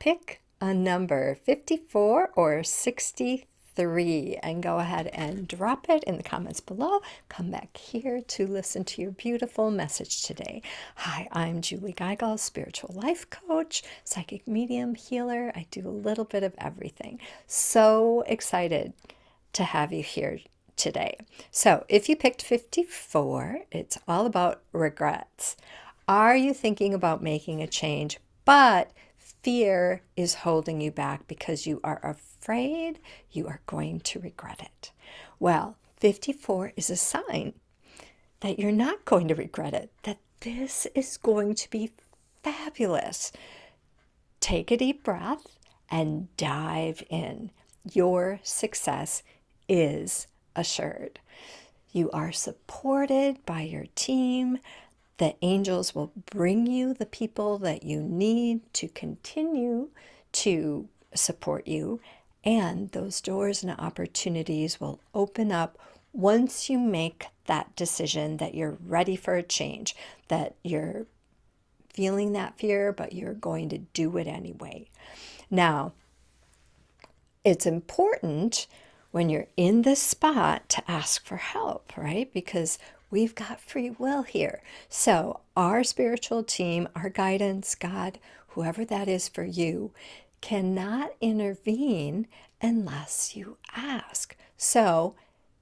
pick a number, 54 or 63, and go ahead and drop it in the comments below. Come back here to listen to your beautiful message today. Hi, I'm Julie Geigle, spiritual life coach, psychic medium, healer. I do a little bit of everything. So excited to have you here today. So if you picked 54, it's all about regrets. Are you thinking about making a change, but fear is holding you back because you are afraid you are going to regret it? Well, 54 is a sign that you're not going to regret it, that this is going to be fabulous. Take a deep breath and dive in. Your success is assured. You are supported by your team. The angels will bring you the people that you need to continue to support you, and those doors and opportunities will open up once you make that decision that you're ready for a change, that you're feeling that fear, but you're going to do it anyway. Now, it's important when you're in this spot to ask for help, right? Because we've got free will here. So our spiritual team, our guidance, God, whoever that is for you, cannot intervene unless you ask. So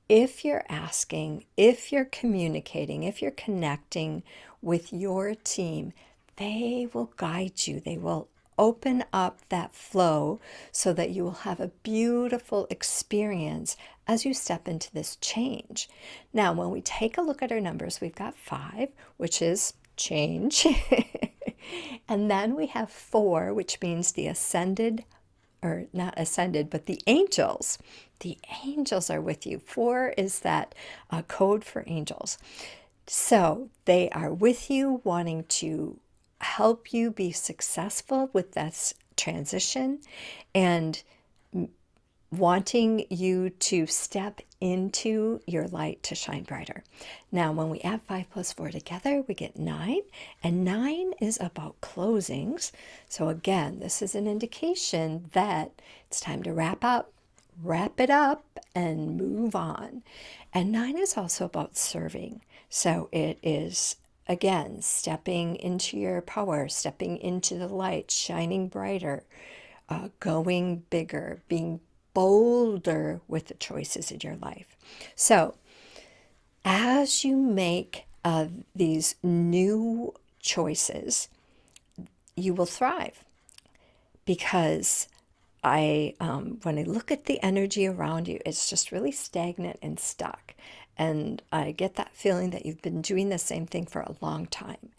if you're asking, if you're communicating, if you're connecting with your team, they will guide you. They will open up that flow so that you will have a beautiful experience as you step into this change. Now, when we take a look at our numbers, we've got 5, which is change. And then we have 4, which means the ascended, or not ascended, but the angels. The angels are with you. 4 is that code for angels. So they are with you, wanting to help you be successful with this transition and wanting you to step into your light to shine brighter. Now, when we add 5 plus 4 together, we get 9, and 9 is about closings. So again, this is an indication that it's time to wrap it up and move on. And 9 is also about serving. So it is, again, stepping into your power, stepping into the light, shining brighter, going bigger, being bolder with the choices in your life. So as you make these new choices, you will thrive. Because when I look at the energy around you, it's just really stagnant and stuck. And I get that feeling that you've been doing the same thing for a long time.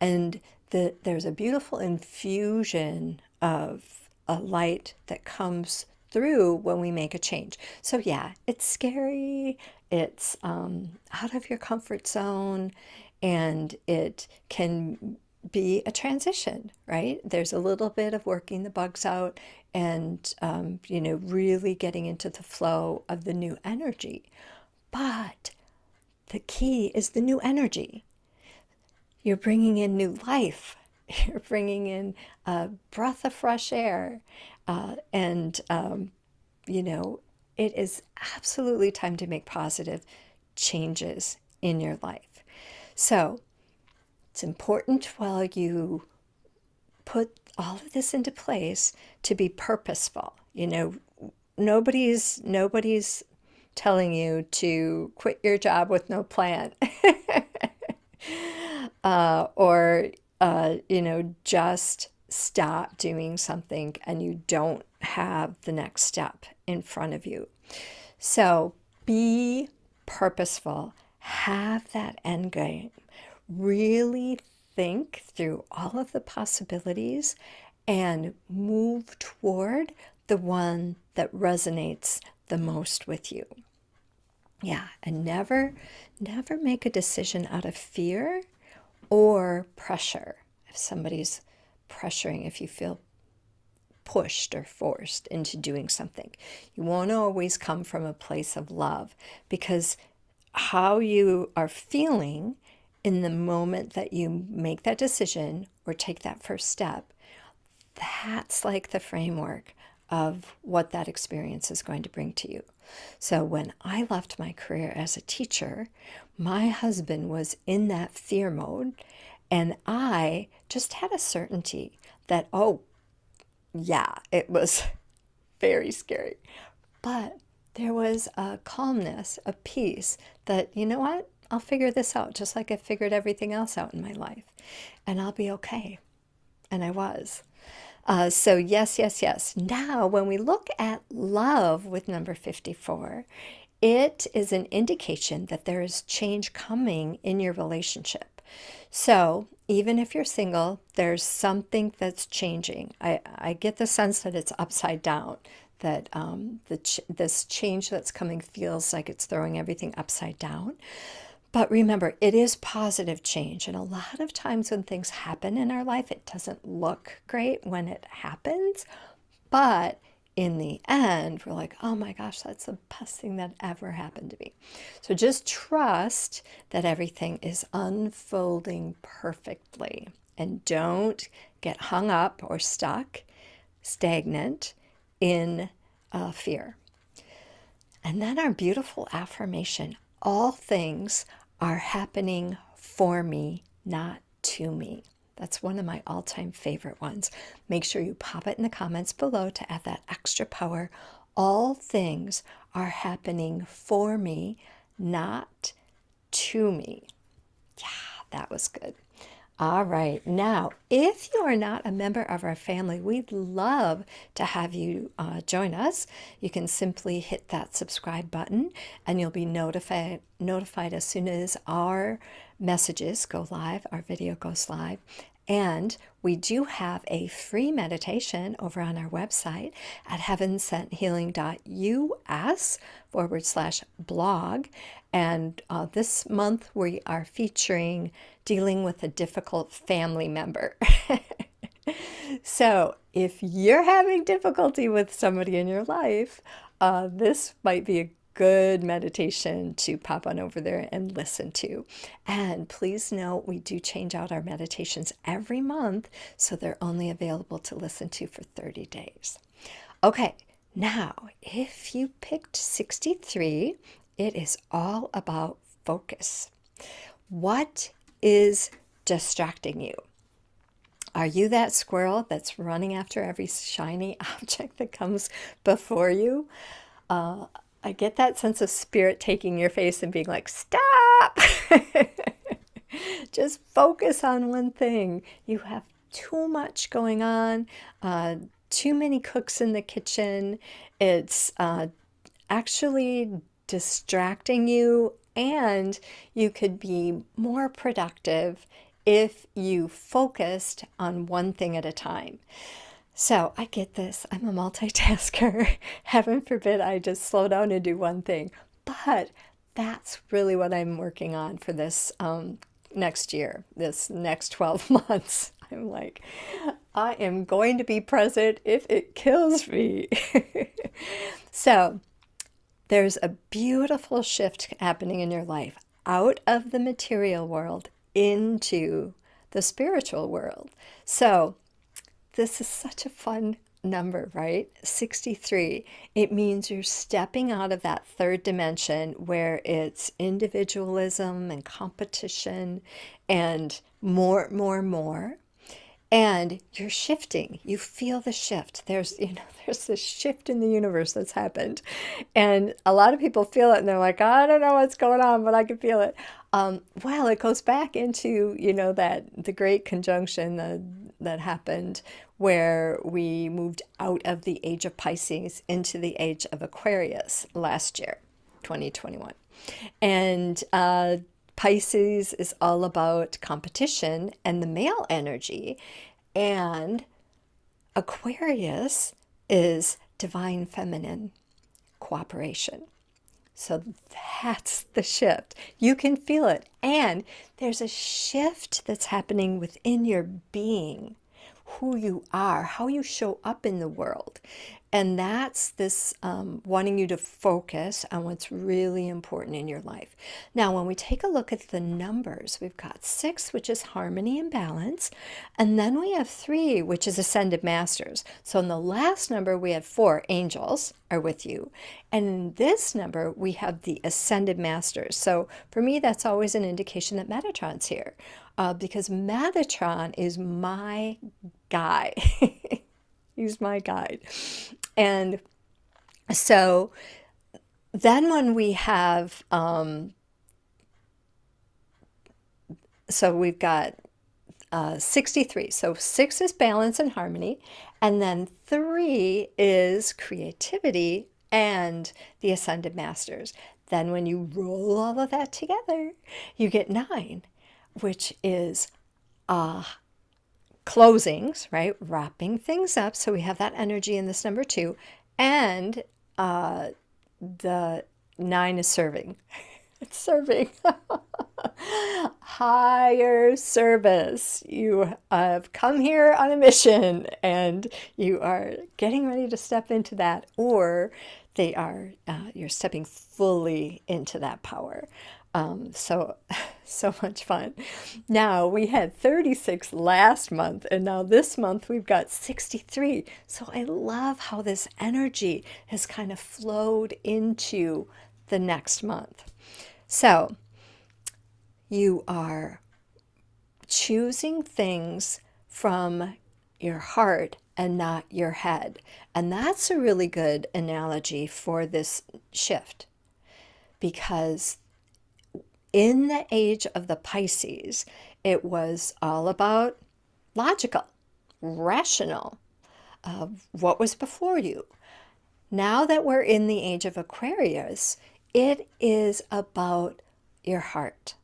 And there's a beautiful infusion of a light that comes through when we make a change. So yeah, it's scary. It's out of your comfort zone, and it can be a transition, right? There's a little bit of working the bugs out and, really getting into the flow of the new energy. But the key is the new energy. You're bringing in new life. You're bringing in a breath of fresh air. It is absolutely time to make positive changes in your life. So it's important while you put all of this into place to be purposeful. Nobody's telling you to quit your job with no plan or just stop doing something and you don't have the next step in front of you. So be purposeful, have that end game, really think through all of the possibilities and move toward the one that resonates the most with you. Yeah, and never make a decision out of fear or pressure. If somebody's pressuring, if you feel pushed or forced into doing something, you won't always come from a place of love, because how you are feeling in the moment that you make that decision or take that first step, that's like the framework of what that experience is going to bring to you. So when I left my career as a teacher, my husband was in that fear mode, and I just had a certainty that, oh, yeah, it was very scary. But there was a calmness, a peace that, you know what? I'll figure this out just like I figured everything else out in my life, and I'll be okay. And I was. So yes, yes, yes. Now, when we look at love with number 54, it is an indication that there is change coming in your relationship. So even if you're single, there's something that's changing. I get the sense that it's upside down, that this change that's coming feels like it's throwing everything upside down. But remember, it is positive change. And a lot of times when things happen in our life, it doesn't look great when it happens. But in the end, we're like, oh my gosh, that's the best thing that ever happened to me. So just trust that everything is unfolding perfectly. And don't get hung up or stuck, stagnant in fear. And then our beautiful affirmation, all things are happening for me, not to me. That's one of my all-time favorite ones. Make sure you pop it in the comments below to add that extra power. All things are happening for me, not to me. Yeah, that was good. All right, now, if you are not a member of our family, we'd love to have you join us. You can simply hit that subscribe button and you'll be notified as soon as our messages go live, our video goes live. And we do have a free meditation over on our website at heavensenthealing.us/blog. And this month we are featuring dealing with a difficult family member. So if you're having difficulty with somebody in your life, this might be a good meditation to pop on over there and listen to. And please note, we do change out our meditations every month, so they're only available to listen to for 30 days. Okay, now, if you picked 63, it is all about focus. What is distracting you? Are you that squirrel that's running after every shiny object that comes before you? I get that sense of spirit taking your face and being like, stop! Just focus on one thing. You have too much going on, too many cooks in the kitchen. It's actually distracting you, and you could be more productive if you focused on one thing at a time. So I get this. I'm a multitasker. Heaven forbid I just slow down and do one thing. But that's really what I'm working on for this next year, this next 12 months. I'm like, I am going to be present if it kills me. So there's a beautiful shift happening in your life out of the material world into the spiritual world. So this is such a fun number, right? 63. It means you're stepping out of that third dimension where it's individualism and competition and more. And you're shifting. You feel the shift. There's this shift in the universe that's happened. And a lot of people feel it and they're like, I don't know what's going on, but I can feel it. Well, it goes back into, that the great conjunction that happened where we moved out of the age of Pisces into the age of Aquarius last year, 2021. And Pisces is all about competition and the male energy, and Aquarius is divine feminine cooperation. So that's the shift. You can feel it. And there's a shift that's happening within your being who you are, how you show up in the world. And that's this wanting you to focus on what's really important in your life. Now, when we take a look at the numbers, we've got 6, which is harmony and balance. And then we have 3, which is ascended masters. So in the last number, we had 4 angels are with you. And in this number, we have the ascended masters. So for me, that's always an indication that Metatron's here. Because Metatron is my guy. He's my guide. And so then when we have, so we've got 63. So 6 is balance and harmony. And then 3 is creativity and the ascended masters. Then when you roll all of that together, you get 9, which is closings, right? Wrapping things up. So we have that energy in this number 2. And the 9 is serving. It's serving. Higher service. You have come here on a mission and you are getting ready to step into that, or they are, you're stepping fully into that power. So much fun. Now, we had 36 last month, and now this month we've got 63. So I love how this energy has kind of flowed into the next month. So you are choosing things from your heart and not your head. And that's a really good analogy for this shift, because in the age of the Pisces, it was all about logical, rational, what was before you. Now that we're in the age of Aquarius, it is about your heart.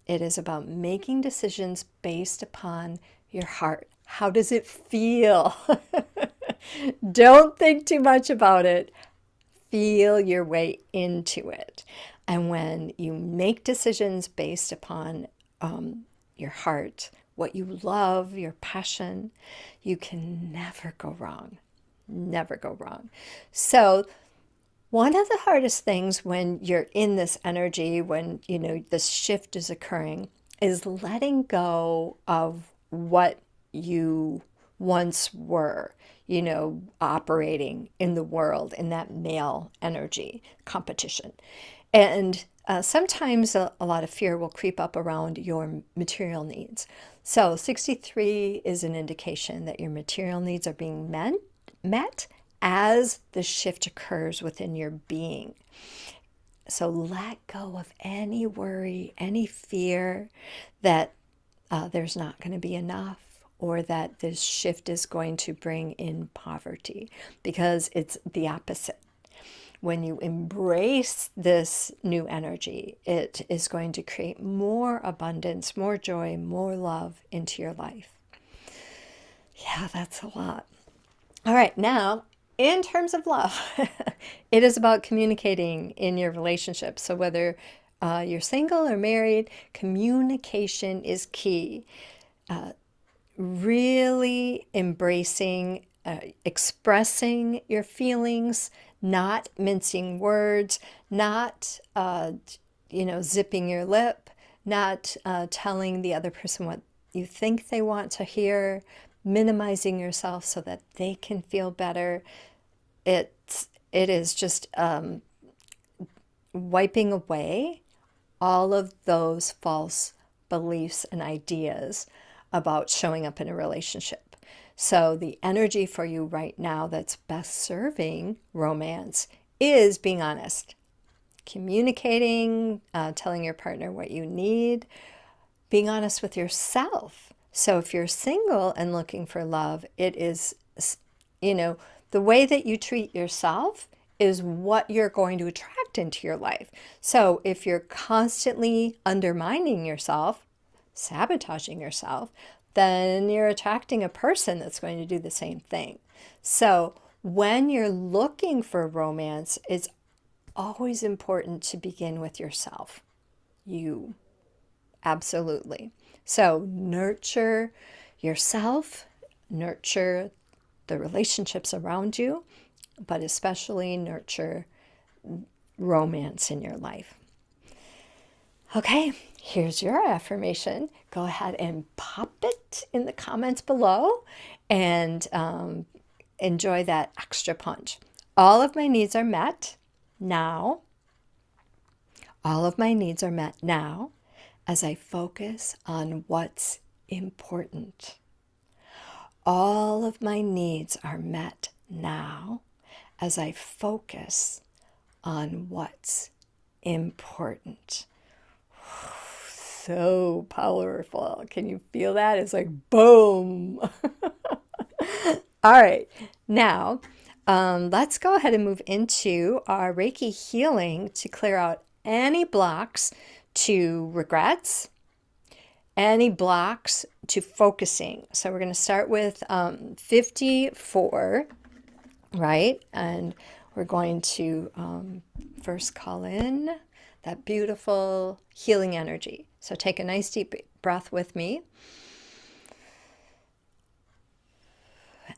It is about making decisions based upon your heart. How does it feel? Don't think too much about it. Feel your way into it. And when you make decisions based upon your heart, what you love, your passion, you can never go wrong. Never go wrong. So one of the hardest things when you're in this energy, when this shift is occurring, is letting go of what you once were, operating in the world in that male energy competition. And sometimes a lot of fear will creep up around your material needs. So 63 is an indication that your material needs are being met as the shift occurs within your being. So let go of any worry, any fear that there's not going to be enough, or that this shift is going to bring in poverty, because it's the opposite. When you embrace this new energy, it is going to create more abundance, more joy, more love into your life. Yeah, that's a lot. All right, now, in terms of love, it is about communicating in your relationship. So whether you're single or married, communication is key. Really embracing, expressing your feelings, not mincing words, not, zipping your lip, not telling the other person what you think they want to hear, minimizing yourself so that they can feel better. It is just wiping away all of those false beliefs and ideas about showing up in a relationship. So the energy for you right now that's best serving romance is being honest, communicating, telling your partner what you need, being honest with yourself. So if you're single and looking for love, it is, the way that you treat yourself is what you're going to attract into your life. So if you're constantly undermining yourself, sabotaging yourself, then you're attracting a person that's going to do the same thing. So when you're looking for romance, it's always important to begin with yourself. You. Absolutely. So nurture yourself, nurture the relationships around you, but especially nurture romance in your life. Okay, here's your affirmation. Go ahead and pop it in the comments below and enjoy that extra punch. All of my needs are met now. All of my needs are met now as I focus on what's important. All of my needs are met now as I focus on what's important. So powerful. Can you feel that? It's like boom. All right. Now, let's go ahead and move into our Reiki healing to clear out any blocks to regrets, any blocks to focusing. So we're going to start with 54, right? And we're going to first call in that beautiful healing energy. So take a nice deep breath with me.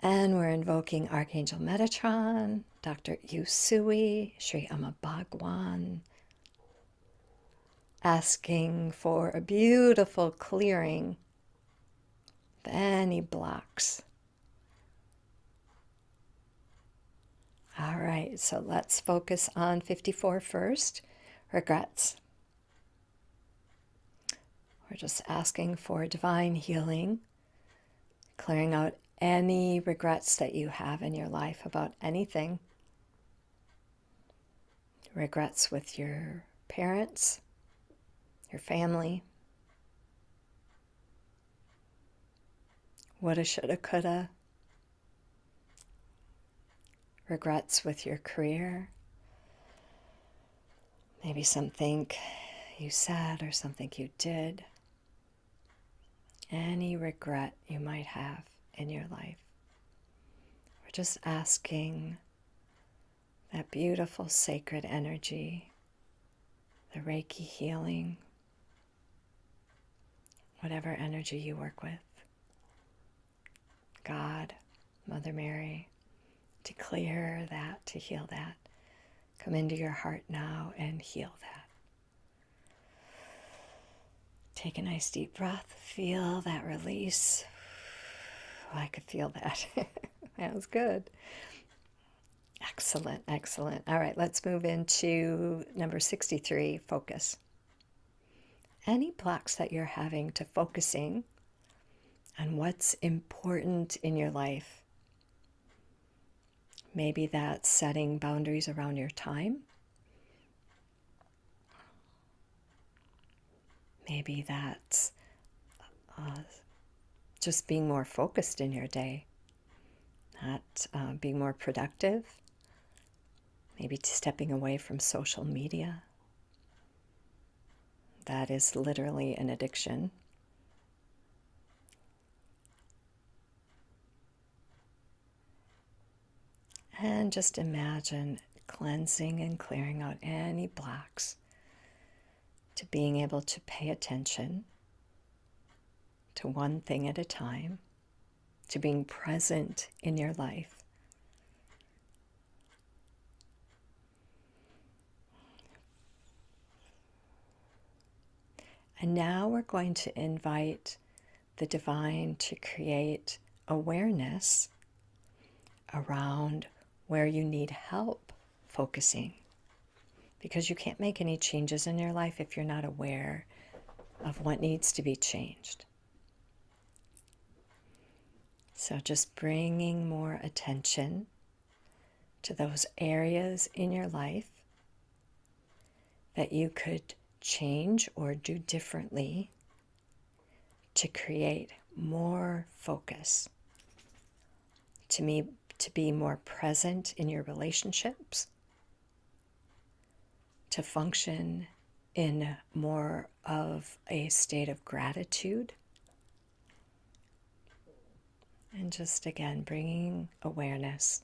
And we're invoking Archangel Metatron, Dr. Usui, Sri Amma Bhagwan, asking for a beautiful clearing of any blocks. All right, so let's focus on 54 first, regrets. We're just asking for divine healing, clearing out any regrets that you have in your life about anything. Regrets with your parents, your family. Woulda, shoulda, coulda. Regrets with your career. Maybe something you said or something you did. Any regret you might have in your life. We're just asking that beautiful sacred energy, the Reiki healing, whatever energy you work with, God, Mother Mary, to clear that, to heal that. Come into your heart now and heal that. Take a nice deep breath. Feel that release. Oh, I could feel that. That was good. Excellent, excellent. All right, let's move into number 63, focus. Any blocks that you're having to focusing on what's important in your life. Maybe that's setting boundaries around your time. Maybe that's just being more focused in your day, not being more productive. Maybe stepping away from social media. That is literally an addiction. And just imagine cleansing and clearing out any blocks to being able to pay attention to one thing at a time, to being present in your life. And now we're going to invite the divine to create awareness around where you need help focusing. Because you can't make any changes in your life if you're not aware of what needs to be changed. So just bringing more attention to those areas in your life that you could change or do differently to create more focus, to be more present in your relationships, to function in more of a state of gratitude, and just again bringing awareness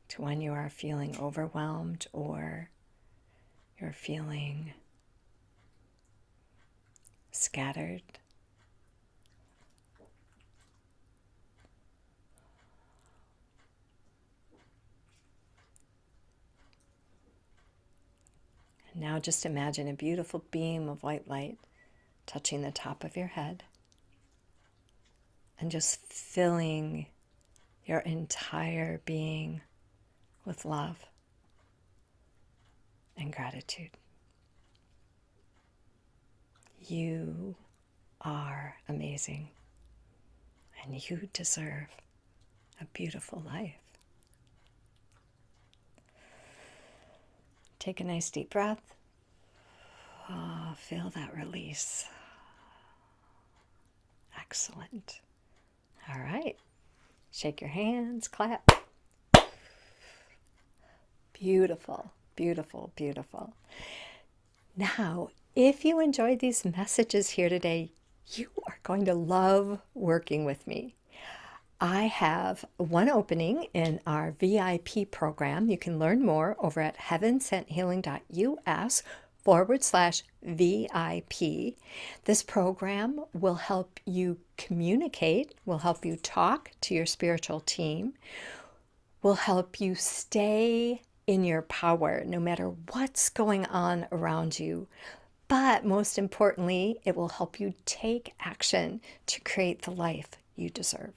to when you are feeling overwhelmed or you're feeling scattered. Now just imagine a beautiful beam of white light touching the top of your head and just filling your entire being with love and gratitude. You are amazing, and you deserve a beautiful life. Take a nice deep breath. Oh, feel that release. Excellent. All right. Shake your hands, clap. Beautiful, beautiful, beautiful. Now, if you enjoyed these messages here today, you are going to love working with me. I have one opening in our VIP program. You can learn more over at heavensenthealing.us/VIP. This program will help you communicate, will help you talk to your spiritual team, will help you stay in your power no matter what's going on around you. But most importantly, it will help you take action to create the life you deserve,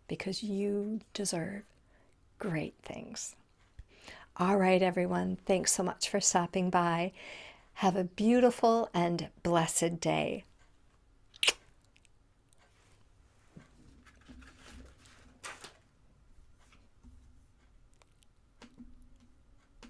because you deserve great things. All right, everyone, thanks so much for stopping by. Have a beautiful and blessed day.